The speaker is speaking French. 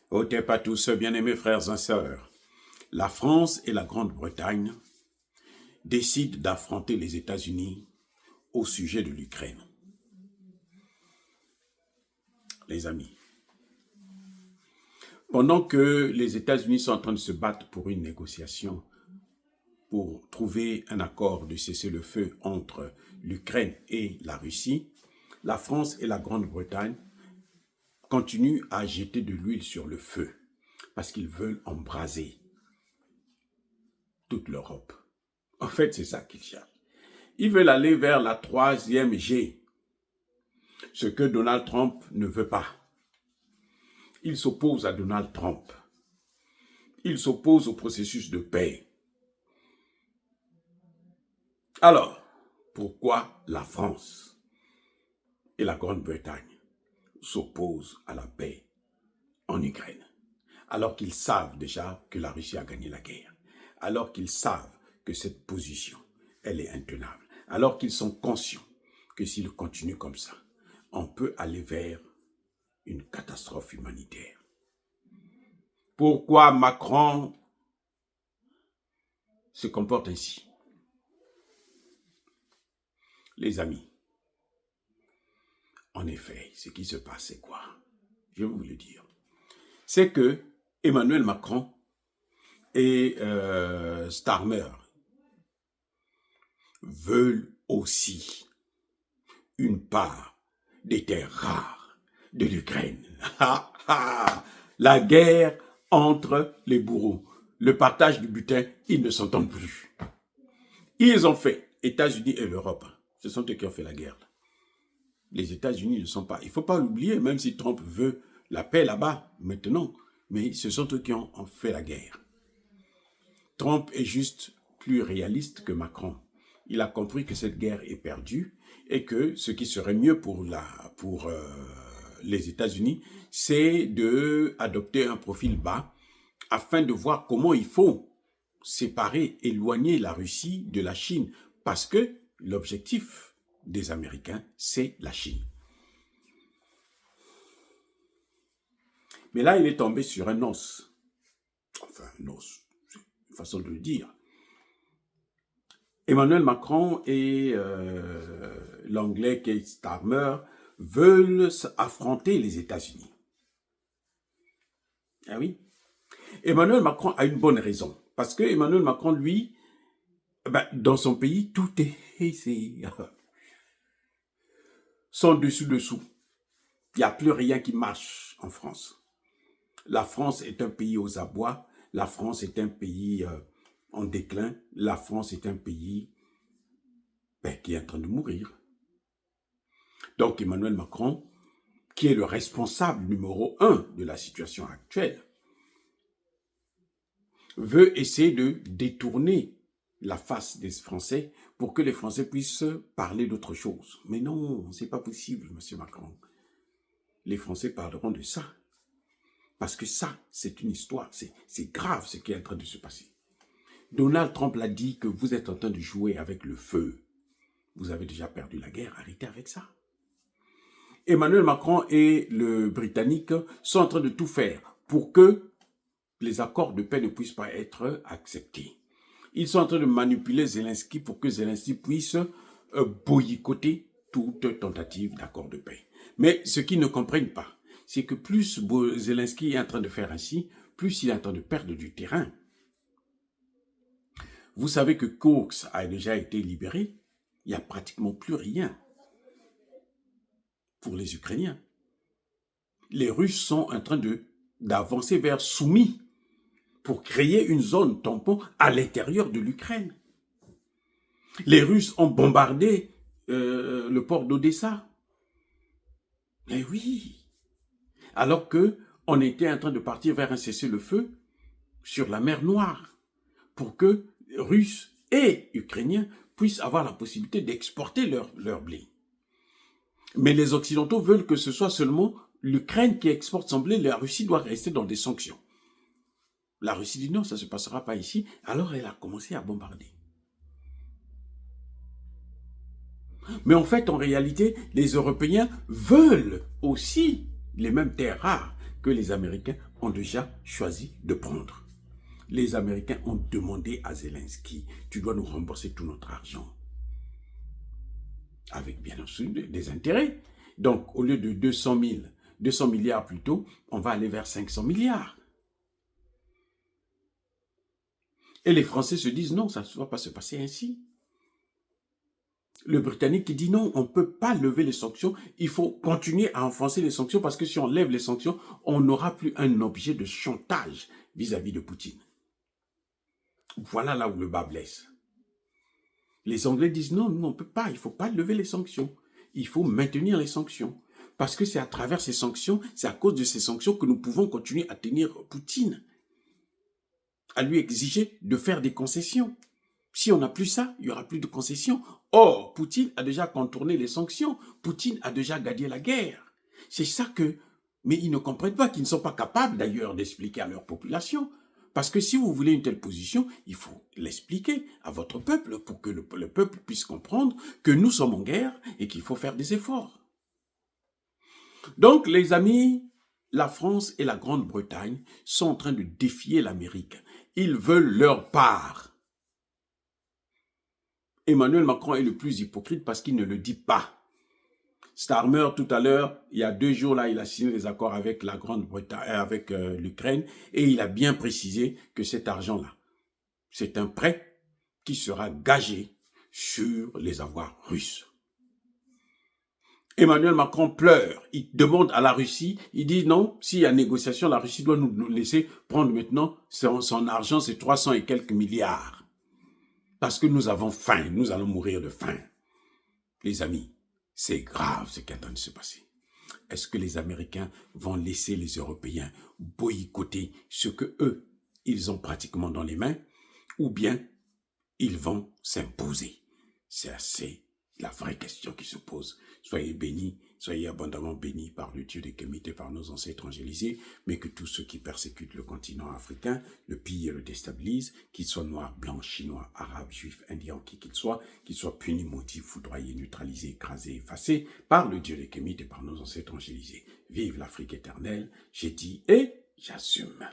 Otep à tous, bien-aimés frères et sœurs. La France et la Grande-Bretagne décident d'affronter les États-Unis au sujet de l'Ukraine. Les amis, pendant que les États-Unis sont en train de se battre pour une négociation, pour trouver un accord de cessez-le-feu entre l'Ukraine et la Russie, la France et la Grande-Bretagne continuent à jeter de l'huile sur le feu parce qu'ils veulent embraser toute l'Europe. En fait, c'est ça qu'ils cherchent. Ils veulent aller vers la troisième G, ce que Donald Trump ne veut pas. Il s'oppose à Donald Trump. Il s'oppose au processus de paix. Alors, pourquoi la France et la Grande-Bretagne s'opposent à la paix en Ukraine, alors qu'ils savent déjà que la Russie a gagné la guerre, alors qu'ils savent que cette position, elle est intenable, alors qu'ils sont conscients que s'ils continuent comme ça, on peut aller vers une catastrophe humanitaire. Pourquoi Macron se comporte ainsi? Les amis, en effet, ce qui se passe, c'est quoi? Je vais vous le dire. C'est que Emmanuel Macron et Starmer veulent aussi une part des terres rares de l'Ukraine. La guerre entre les bourreaux, le partage du butin, ils ne s'entendent plus. Ils ont fait, États-Unis et l'Europe, ce sont eux qui ont fait la guerre. Les États-Unis ne sont pas, il ne faut pas l'oublier, même si Trump veut la paix là-bas, maintenant, mais ce sont eux qui ont fait la guerre. Trump est juste plus réaliste que Macron. Il a compris que cette guerre est perdue et que ce qui serait mieux pour les États-Unis, c'est d'adopter un profil bas afin de voir comment il faut séparer, éloigner la Russie de la Chine, parce que l'objectif des Américains, c'est la Chine. Mais là, il est tombé sur un os. Enfin, un os, c'est une façon de le dire. Emmanuel Macron et l'anglais Keir Starmer veulent affronter les États-Unis. Ah oui. Emmanuel Macron a une bonne raison. Parce que Emmanuel Macron, lui, dans son pays, tout est son dessous-dessous. Il n'y a plus rien qui marche en France. La France est un pays aux abois. La France est un pays en déclin. La France est un pays qui est en train de mourir. Donc Emmanuel Macron, qui est le responsable numéro 1 de la situation actuelle, veut essayer de détourner la face des Français pour que les Français puissent parler d'autre chose. Mais non, c'est pas possible, monsieur Macron. Les Français parleront de ça. Parce que ça, c'est une histoire, c'est grave ce qui est en train de se passer. Donald Trump l'a dit que vous êtes en train de jouer avec le feu. Vous avez déjà perdu la guerre, arrêtez avec ça. Emmanuel Macron et le Britannique sont en train de tout faire pour que les accords de paix ne puissent pas être acceptés. Ils sont en train de manipuler Zelensky pour que Zelensky puisse boycotter toute tentative d'accord de paix. Mais ce qu'ils ne comprennent pas, c'est que plus Zelensky est en train de faire ainsi, plus il est en train de perdre du terrain. Vous savez que Kursk a déjà été libéré, il n'y a pratiquement plus rien pour les Ukrainiens. Les Russes sont en train d'avancer vers Soumy pour créer une zone tampon à l'intérieur de l'Ukraine. Les Russes ont bombardé le port d'Odessa. Mais oui, alors qu'on était en train de partir vers un cessez-le-feu sur la mer Noire pour que Russes et Ukrainiens puissent avoir la possibilité d'exporter leur blé. Mais les Occidentaux veulent que ce soit seulement l'Ukraine qui exporte son blé, la Russie doit rester dans des sanctions. La Russie dit non, ça ne se passera pas ici, alors elle a commencé à bombarder. Mais en fait, en réalité, les Européens veulent aussi les mêmes terres rares que les Américains ont déjà choisi de prendre. Les Américains ont demandé à Zelensky, tu dois nous rembourser tout notre argent. Avec bien sûr des intérêts. Donc, au lieu de 200 milliards plutôt, on va aller vers 500 milliards. Et les Français se disent, non, ça ne va pas se passer ainsi. Le Britannique qui dit, non, on ne peut pas lever les sanctions, il faut continuer à enfoncer les sanctions parce que si on lève les sanctions, on n'aura plus un objet de chantage vis-à-vis de Poutine. Voilà là où le bas blesse. Les Anglais disent non, on ne peut pas, il ne faut pas lever les sanctions. Il faut maintenir les sanctions. Parce que c'est à travers ces sanctions, c'est à cause de ces sanctions que nous pouvons continuer à tenir Poutine. À lui exiger de faire des concessions. Si on n'a plus ça, il n'y aura plus de concessions. Or, Poutine a déjà contourné les sanctions. Poutine a déjà gagné la guerre. C'est ça que... Mais ils ne comprennent pas, qu'ils ne sont pas capables d'ailleurs d'expliquer à leur population. Parce que si vous voulez une telle position, il faut l'expliquer à votre peuple pour que le peuple puisse comprendre que nous sommes en guerre et qu'il faut faire des efforts. Donc, les amis, la France et la Grande-Bretagne sont en train de défier l'Amérique. Ils veulent leur part. Emmanuel Macron est le plus hypocrite parce qu'il ne le dit pas. Starmer, tout à l'heure, il y a 2 jours, là, il a signé des accords avec la Grande-Bretagne, avec l'Ukraine, et il a bien précisé que cet argent-là, c'est un prêt qui sera gagé sur les avoirs russes. Emmanuel Macron pleure, il demande à la Russie, il dit non, s'il y a négociation, la Russie doit nous laisser prendre maintenant son argent, c'est 300 et quelques milliards. Parce que nous avons faim, nous allons mourir de faim. Les amis, c'est grave ce qui est en train de se passer. Est-ce que les Américains vont laisser les Européens boycotter ce que eux, ils ont pratiquement dans les mains, ou bien ils vont s'imposer? C'est assez la vraie question qui se pose. Soyez bénis, soyez abondamment bénis par le Dieu des Kémites et par nos ancêtres angélisés, mais que tous ceux qui persécutent le continent africain, le pillent et le déstabilisent, qu'ils soient noirs, blancs, chinois, arabes, juifs, indiens, qui qu'ils soient punis, maudits, foudroyés, neutralisés, écrasés, effacés par le Dieu des Kémites et par nos ancêtres angélisés. Vive l'Afrique éternelle, j'ai dit et j'assume.